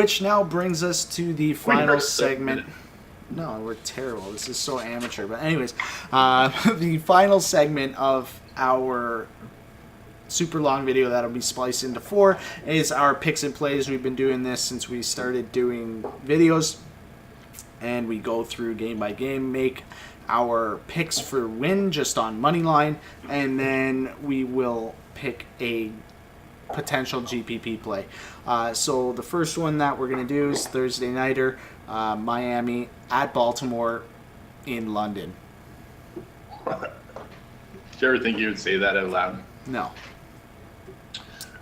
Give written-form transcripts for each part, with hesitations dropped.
Which now brings us to the final segment. No, we're terrible. This is so amateur. But anyways, the final segment of our super long video that'll be spliced into 4 is our picks and plays. We've been doing this since we started doing videos, and we go through game by game, make our picks for win just on money line, and then we will pick a potential GPP play. So the first one that we're going to do is Thursday nighter, Miami at Baltimore in London. Did you ever think you would say that out loud? No.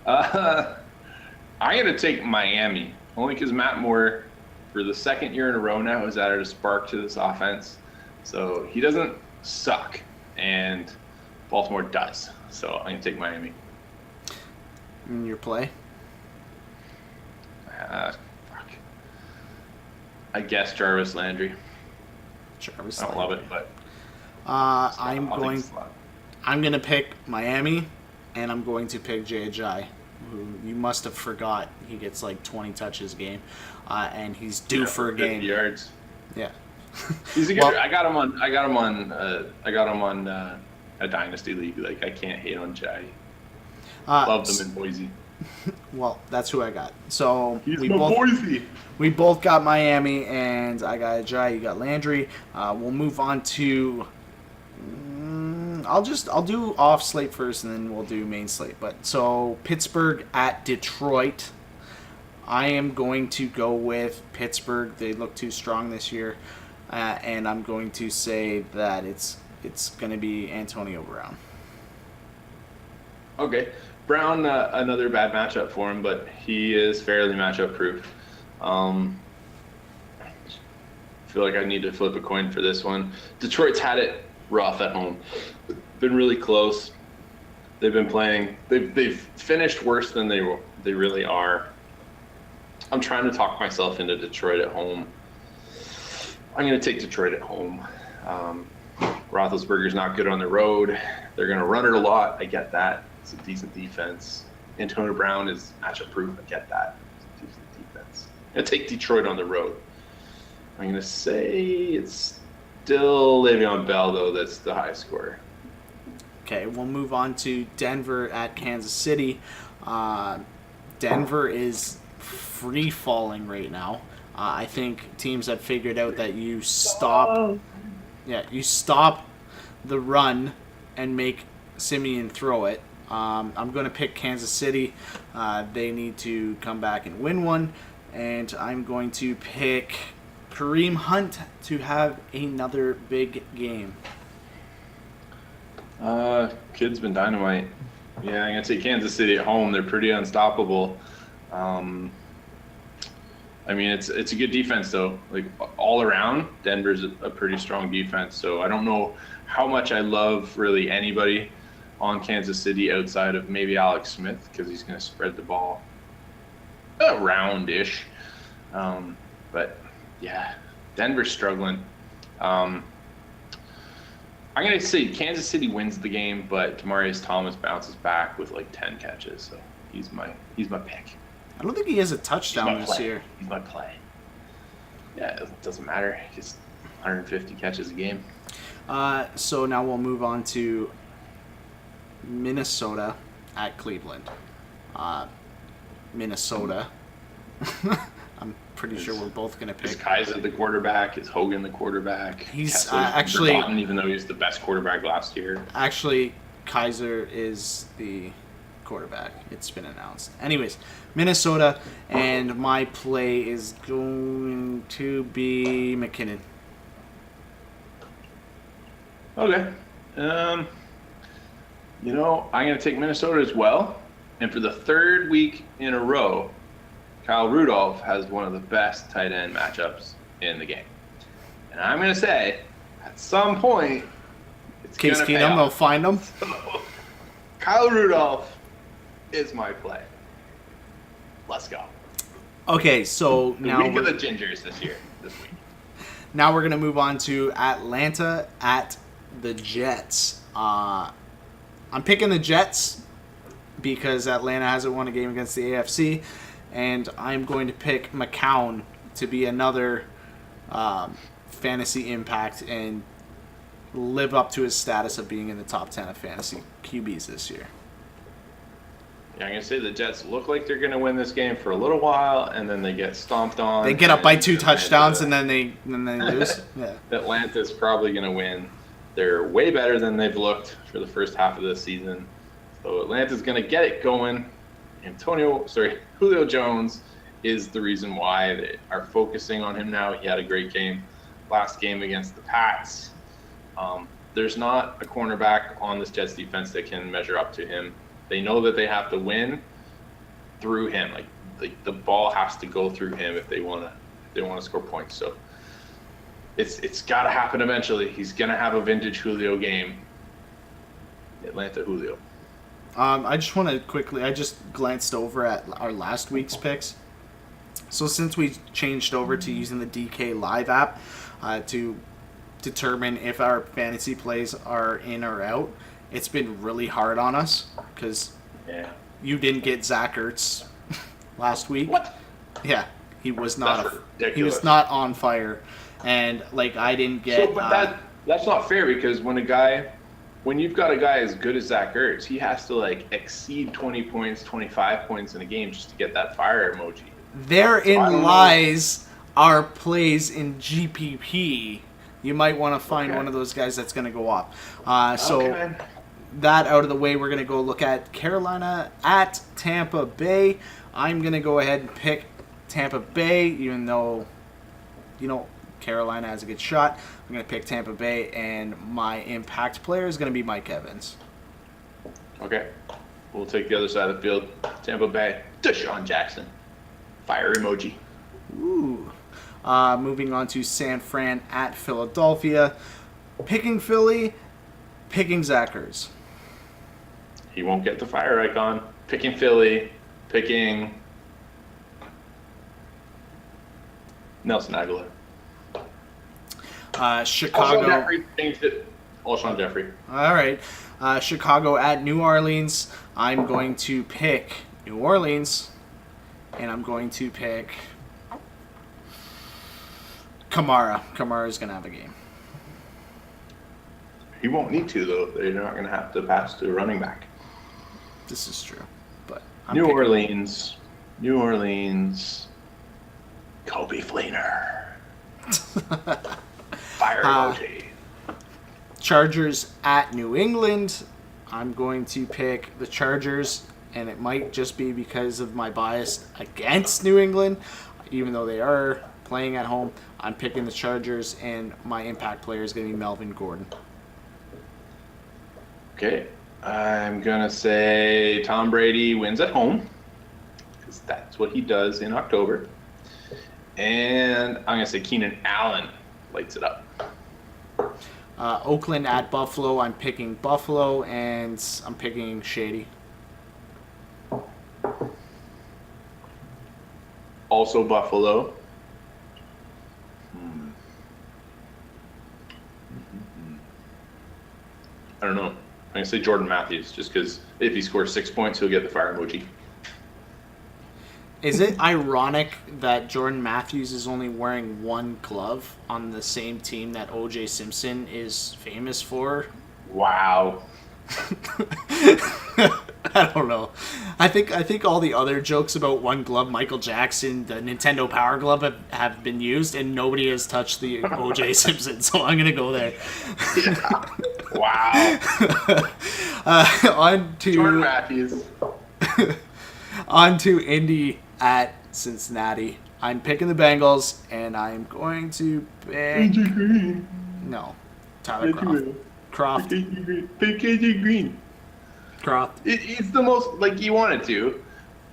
I'm going to take Miami, only because Matt Moore, for the second year in a row now, has added a spark to this offense. So he doesn't suck, and Baltimore does. So I'm going to take Miami. In your play? Fuck. I guess Jarvis Landry. Jarvis I don't Landry. love it, but I'm going to pick Miami, and I'm going to pick J.J., who you must have forgot he gets like 20 touches a game, and he's due for a game. 50 yards. Yeah. He's a good. I got him on a dynasty league. Like, I can't hate on Jay. Love them in Boise. Well, that's who I got. So Boise. We both got Miami, and I got Jai. You got Landry. We'll move on to. I'll do off slate first, and then we'll do main slate. But so Pittsburgh at Detroit. I am going to go with Pittsburgh. They look too strong this year, and I'm going to say that it's going to be Antonio Brown. Okay. Brown, another bad matchup for him, but he is fairly matchup proof. I feel like I need to flip a coin for this one. Detroit's had it rough at home. Been really close. They've been playing. They've finished worse than they really are. I'm trying to talk myself into Detroit at home. I'm going to take Detroit at home. Roethlisberger's not good on the road. They're going to run it a lot. I get that. It's a decent defense. Antonio Brown is matchup proof. I get that. It's a decent defense. I'm going to take Detroit on the road. I'm going to say it's still Le'Veon Bell, though, that's the high scorer. Okay, we'll move on to Denver at Kansas City. Denver is free falling right now. I think teams have figured out that you stop the run and make Simeon throw it. I'm going to pick Kansas City. They need to come back and win one. And I'm going to pick Kareem Hunt to have another big game. Kid's been dynamite. Yeah, I'm going to take Kansas City at home. They're pretty unstoppable. I mean, it's a good defense, though. Like, all around, Denver's a pretty strong defense. So I don't know how much I love really anybody on Kansas City outside of maybe Alex Smith, because he's going to spread the ball around-ish. But, yeah, Denver's struggling. I'm going to say Kansas City wins the game, but Demaryius Thomas bounces back with like 10 catches. So he's my pick. I don't think he has a touchdown this year. He's my play. Yeah, it doesn't matter. Just 150 catches a game. So now we'll move on to Minnesota at Cleveland. Minnesota. I'm pretty sure we're both going to pick. Is Kaiser the quarterback? Is Hogan the quarterback? He's Kessler's actually, forgotten, even though he was the best quarterback last year. Actually, Kaiser is the quarterback. It's been announced. Anyways, Minnesota, and my play is going to be McKinnon. Okay. I'm going to take Minnesota as well. And for the third week in a row, Kyle Rudolph has one of the best tight end matchups in the game. And I'm going to say, at some point, it's Case going to pay Keenum, off. they'll find him. So, Kyle Rudolph is my play. Let's go. Okay, so The now week of the Gingers this week. Now we're going to move on to Atlanta at the Jets. I'm picking the Jets because Atlanta hasn't won a game against the AFC, and I'm going to pick McCown to be another fantasy impact and live up to his status of being in the top 10 of fantasy QBs this year. Yeah, I'm going to say the Jets look like they're going to win this game for a little while, and then they get stomped on. They get up by 2 touchdowns, and then they lose. Yeah. Atlanta's probably going to win. They're way better than they've looked for the first half of the season. So Atlanta's going to get it going. Julio Jones is the reason why they are focusing on him now. He had a great game last game against the Pats. There's not a cornerback on this Jets defense that can measure up to him. They know that they have to win through him. Like the ball has to go through him if they want to score points. So it's got to happen eventually. He's gonna have a vintage Julio game. Atlanta Julio. I just want to quickly. I just glanced over at our last week's picks. So since we changed over to using the DK Live app to determine if our fantasy plays are in or out, it's been really hard on us because you didn't get Zach Ertz last week. What? Yeah, he was not. He was not on fire, and like I didn't get. So, but that's not fair because when you've got a guy as good as Zach Ertz, he has to like exceed 20 points, 25 points in a game just to get that fire emoji. Therein lies our plays in GPP. You might want to find one of those guys that's going to go up. So that out of the way, we're going to go look at Carolina at Tampa Bay. I'm going to go ahead and pick Tampa Bay, even though, Carolina has a good shot. I'm going to pick Tampa Bay, and my impact player is going to be Mike Evans. Okay. We'll take the other side of the field. Tampa Bay, Deshaun Jackson. Fire emoji. Ooh. Moving on to San Fran at Philadelphia. Picking Philly, picking Zach Ertz. He won't get the fire icon. Picking Philly, picking Nelson Aguilar. Chicago. Alshon Jeffrey. All right. Chicago at New Orleans. I'm going to pick New Orleans, and I'm going to pick Kamara. Kamara's going to have a game. He won't need to, though. They're not going to have to pass to a running back. This is true. But New Orleans, Kobe Fleener. Fire emoji. Chargers at New England. I'm going to pick the Chargers, and it might just be because of my bias against New England, even though they are playing at home. I'm picking the Chargers, and my impact player is going to be Melvin Gordon. Okay. I'm going to say Tom Brady wins at home, because that's what he does in October. And I'm going to say Keenan Allen lights it up. Oakland at Buffalo. I'm picking Buffalo, and I'm picking Shady. Also Buffalo. I don't know. I'm going to say Jordan Matthews, just because if he scores 6 points, he'll get the fire emoji. Is it ironic that Jordan Matthews is only wearing one glove on the same team that O.J. Simpson is famous for? Wow. I don't know. I think all the other jokes about one glove, Michael Jackson, the Nintendo Power Glove have been used, and nobody has touched the O.J. Simpson, so I'm going to go there. Yeah. Wow. On to Jordan Matthews. On to Indy at Cincinnati. I'm picking the Bengals, and I'm going to pick... AJ Green. No. Tyler Croft. Pick AJ Green. Croft. It's the most, like, you wanted to,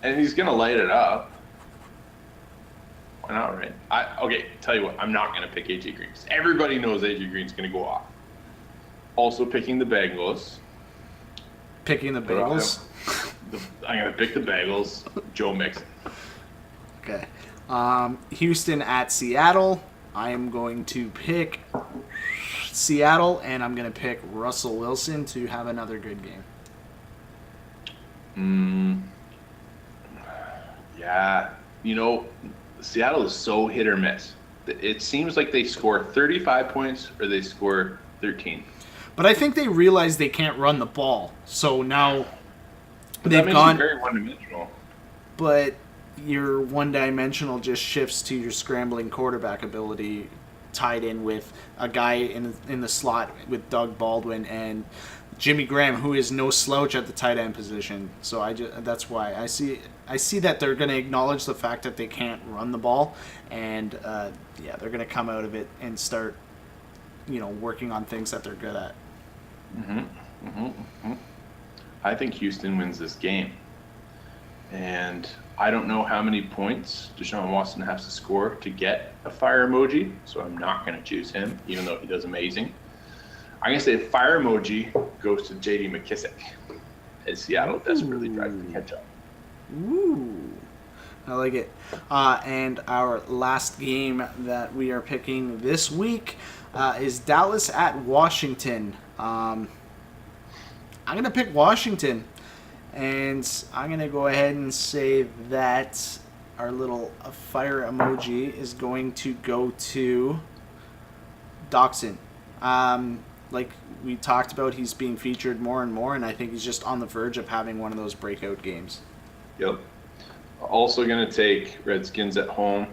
and he's going to light it up. Why not, right? Okay, tell you what, I'm not going to pick AJ Green. Everybody knows AJ Green's going to go off. Also picking the Bengals. Picking the Bengals? I'm going to pick the Bengals. Joe Mixon. Okay. Houston at Seattle. I am going to pick Seattle, and I'm going to pick Russell Wilson to have another good game. Yeah. Seattle is so hit or miss. It seems like they score 35 points or they score 13. But I think they realize they can't run the ball. So now But they've that makes gone. it very one-dimensional. But your one-dimensional just shifts to your scrambling quarterback ability, tied in with a guy in the slot with Doug Baldwin and Jimmy Graham, who is no slouch at the tight end position. So that's why I see that they're going to acknowledge the fact that they can't run the ball, and they're going to come out of it and start, working on things that they're good at. I think Houston wins this game, and I don't know how many points Deshaun Watson has to score to get a fire emoji, so I'm not going to choose him, even though he does amazing. I'm going to say fire emoji goes to J.D. McKissick, as Seattle desperately tries to catch up. Ooh, I like it. And our last game that we are picking this week is Dallas at Washington. I'm going to pick Washington. And I'm going to go ahead and say that our little fire emoji is going to go to Doxson. Like we talked about, he's being featured more and more, and I think he's just on the verge of having one of those breakout games. Yep. Also going to take Redskins at home,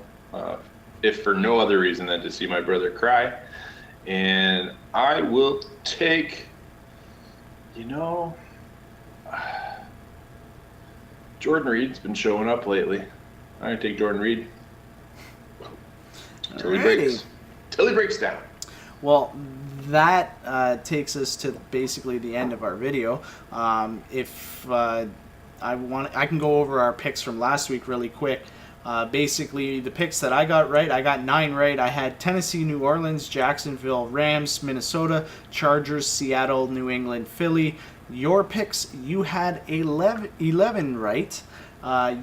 if for no other reason than to see my brother cry. And I will take, Jordan Reed's been showing up lately. I'm going to take Jordan Reed. Till he breaks down. Well, that takes us to basically the end of our video. If I can go over our picks from last week really quick. Basically, the picks that I got right, I got 9 right. I had Tennessee, New Orleans, Jacksonville, Rams, Minnesota, Chargers, Seattle, New England, Philly. Your picks, you had 11 right.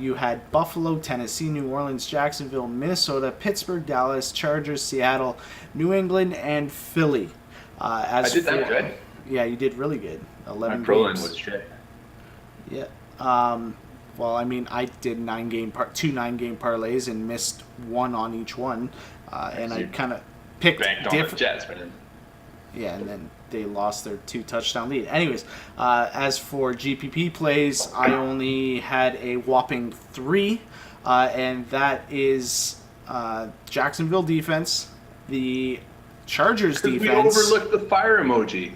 You had Buffalo, Tennessee, New Orleans, Jacksonville, Minnesota, Pittsburgh, Dallas, Chargers, Seattle, New England, and Philly. I did that good. Yeah, you did really good. 11 My pro games. line was shit. Yeah. Well, I mean, I did 2 9-game parlays and missed one on each one, and I kind of picked different Jets, man. Yeah, and then they lost their 2-touchdown lead. Anyways, as for GPP plays, I only had a whopping 3, and that is Jacksonville defense, the Chargers defense. We overlooked the fire emoji.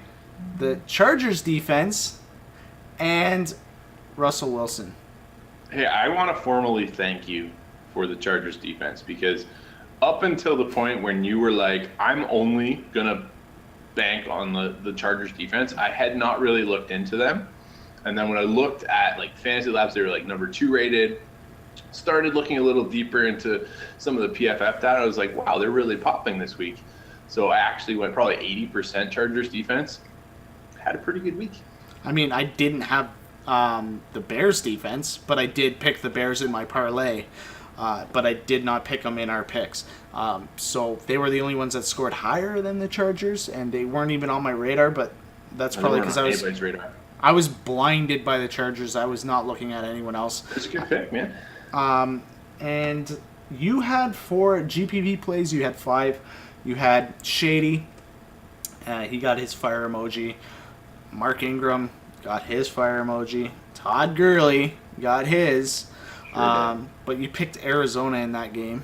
The Chargers defense, and Russell Wilson. Hey, I want to formally thank you for the Chargers defense, because up until the point when you were like, I'm only going to bank on the Chargers defense, I had not really looked into them. And then when I looked at like Fantasy Labs, they were like number 2 rated, started looking a little deeper into some of the PFF data. I was like, wow, they're really popping this week. So I actually went probably 80% Chargers defense. Had a pretty good week. I mean, I didn't have the Bears defense, but I did pick the Bears in my parlay, but I did not pick them in our picks. So they were the only ones that scored higher than the Chargers, and they weren't even on my radar, but that's probably because I was blinded by the Chargers. I was not looking at anyone else. It's a good pick, man. And you had 4 GPP plays. You had 5. You had Shady. He got his fire emoji. Mark Ingram got his fire emoji. Todd Gurley got his. But you picked Arizona in that game.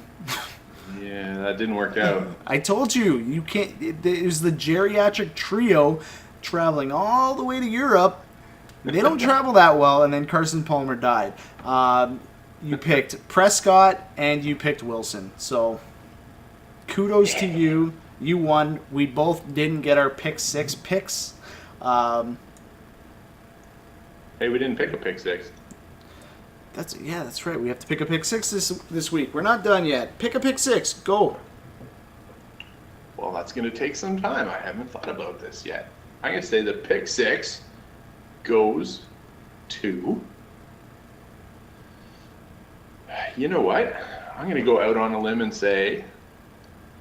Yeah, that didn't work out. I told you, you can't. It was the geriatric trio traveling all the way to Europe. They don't travel that well, and then Carson Palmer died. You picked Prescott, and you picked Wilson. So, kudos to you. You won. We both didn't get our pick 6 picks. Hey, we didn't pick a pick 6. That's right. We have to pick a pick 6 this week. We're not done yet. Pick a pick 6. Go. Well, that's going to take some time. I haven't thought about this yet. I'm going to say the pick 6 goes to... You know what? I'm going to go out on a limb and say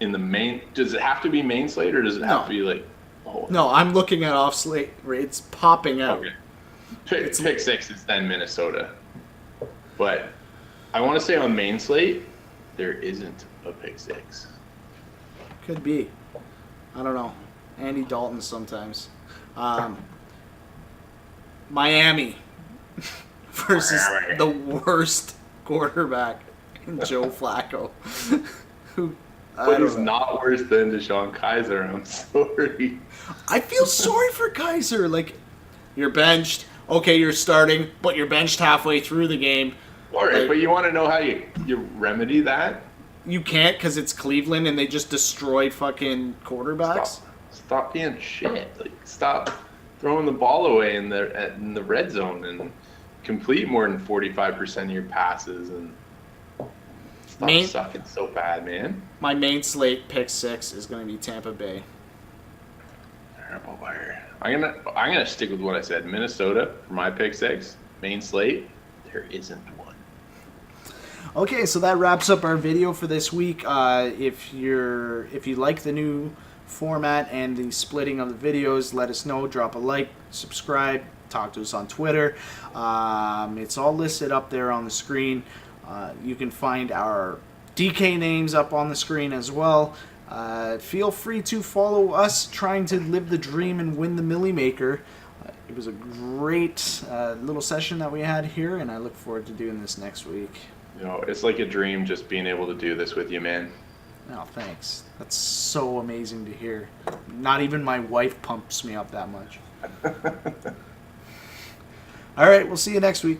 in the main... Does it have to be main slate, or does it have to be like... No, I'm looking at off slate rates popping out. Okay. Pick 6 is then Minnesota. But I want to say on main slate, there isn't a pick six. Could be. I don't know. Andy Dalton sometimes. Miami versus the worst quarterback, Joe Flacco. Who? But he's not worse than Deshaun Kaiser. I'm sorry. I feel sorry for Kaiser. Like, you're benched. Okay, you're starting, but you're benched halfway through the game. All right, but you want to know how you remedy that? You can't because it's Cleveland and they just destroyed fucking quarterbacks. Stop being shit. Like, stop throwing the ball away in the red zone and complete more than 45% of your passes and stop sucking so bad, man. My main slate pick six is going to be Tampa Bay. Terrible wire. I'm gonna stick with what I said. Minnesota for my pick six. Main slate. There isn't one. Okay, so that wraps up our video for this week. If you like the new format and the splitting of the videos, let us know. Drop a like, subscribe, talk to us on Twitter. It's all listed up there on the screen. You can find our DK names up on the screen as well. Feel free to follow us trying to live the dream and win the Millie Maker. It was a great little session that we had here, and I look forward to doing this next week. You know, it's like a dream just being able to do this with you, man. Oh, thanks. That's so amazing to hear. Not even my wife pumps me up that much. All right, we'll see you next week.